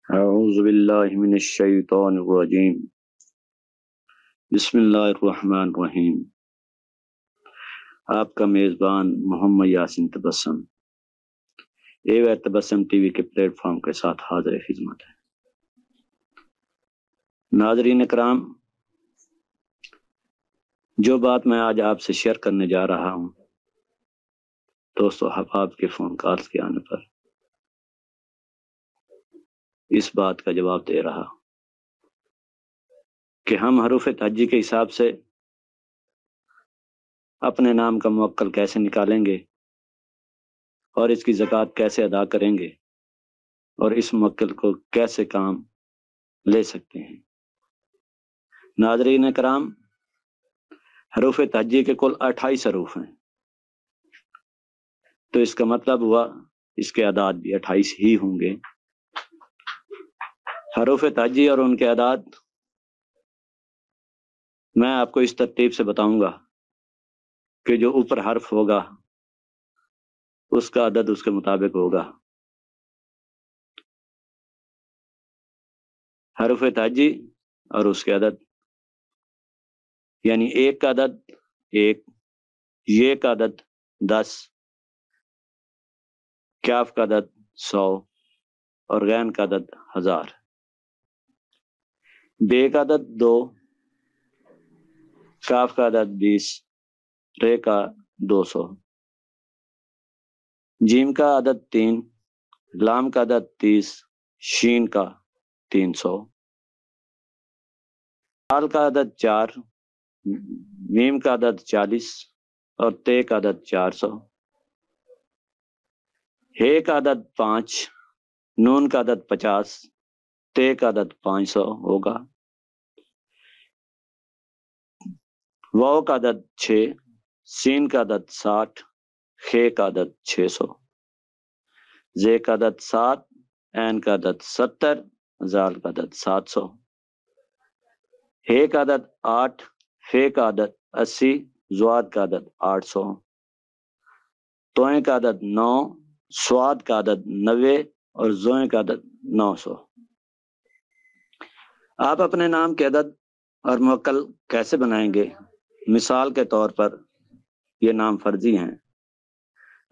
اعوذ باللہ من الشیطان الرجیم بسم اللہ الرحمن الرحیم۔ آپ کا میزبان محمد یاسین تبسم اے تبسم ٹی وی کے پلیٹ فارم کے ساتھ حاضر خدمت ہے۔ ناظرین اکرام، جو بات میں آج آپ سے شیئر کرنے جا رہا ہوں، دوستو احباب کے فون کالز کے آنے پر اس بات کا جواب دے رہا کہ ہم حروف تہجی کے حساب سے اپنے نام کا موکل کیسے نکالیں گے اور اس کی زکوٰۃ کیسے ادا کریں گے اور اس موکل کو کیسے کام لے سکتے ہیں۔ ناظرین کرام، حروف تہجی کے کل 28 حروف ہیں، تو اس کا مطلب ہوا اس کے اعداد بھی 28 ہی ہوں گے۔ حروف تہجی اور ان کے اعداد میں آپ کو اس ترتیب سے بتاؤں گا کہ جو اوپر حرف ہوگا اس کا عدد اس کے مطابق ہوگا۔ حروف تہجی اور اس کے عدد، یعنی ایک کا عدد 1، یہ کا عدد 10، کاف کا عدد 100 اور غین کا عدد 1000، بے کا عدد 2، کاف کا عدد 20، رے کا 200، جیم کا عدد 3، لام کا عدد 30، شین کا 300، دال کا عدد 4، میم کا عدد 40 اور تے کا عدد 400، ہے کا عدد 5، نون کا عدد 50، تے کا عدد 500 ہوگا، واو کا عدد 6، سین کا عدد 60، خے کا عدد 600، زے کا عدد 7، این کا عدد 70، زال کا عدد 700، ہے کا عدد 8، فے کا عدد 80، زواد کا عدد 800، توئیں کا عدد 9، سواد کا عدد 90 اور زوئیں کا عدد 900۔ آپ اپنے نام کے عدد اور موکل کیسے بنائیں گے؟ مثال کے طور پر یہ نام فرضی ہیں،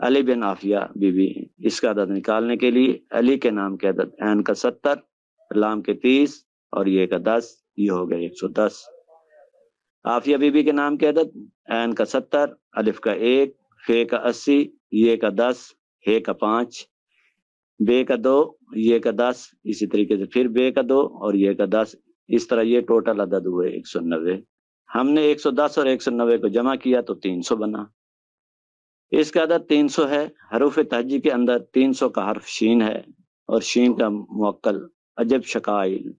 علی بن عافیہ بی بی، اس کا عدد نکالنے کے لیے علی کے نام کے عدد عین کا 70، لام کے 30 اور یہ کا 10، یہ ہو گئے 110۔ عافیہ بی بی کے نام کے عدد عین کا 70، الف کا 1، فے کا 80، یہ کا 10، ہے کا 5، بے کا 2، یہ کا 10، اسی طریقے سے پھر بے کا 2 اور یہ کا 10، اس طرح یہ ٹوٹل عدد ہوئے 190۔ ہم نے 110 اور 190 کو جمع کیا تو 300 بنا۔ اس کا عدد 300 ہے۔ حروف تہجی کے اندر 300 کا حرف شین ہے اور شین کا موکل عجب شکائل۔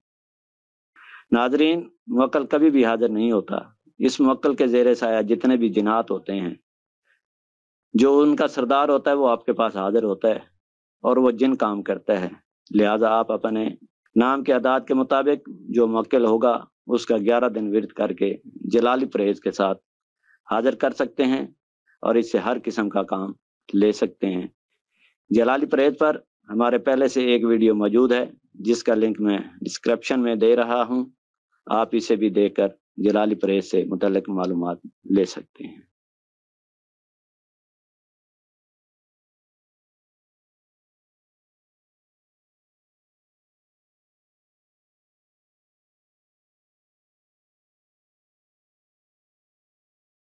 ناظرین، موکل کبھی بھی حاضر نہیں ہوتا۔ اس موکل کے زیر سایہ جتنے بھی جنات ہوتے ہیں، جو ان کا سردار ہوتا ہے وہ آپ کے پاس حاضر ہوتا ہے اور وہ جن کام کرتا ہے، لہٰذا آپ اپنے نام کے اعداد کے مطابق جو موکل ہوگا اس کا 11 دن ورد کر کے جلالی پرہیز کے ساتھ حاضر کر سکتے ہیں اور اس سے ہر قسم کا کام لے سکتے ہیں۔ جلالی پرہیز پر ہمارے پہلے سے ایک ویڈیو موجود ہے جس کا لنک میں ڈسکرپشن میں دے رہا ہوں، آپ اسے بھی دیکھ کر جلالی پرہیز سے متعلق معلومات لے سکتے ہیں۔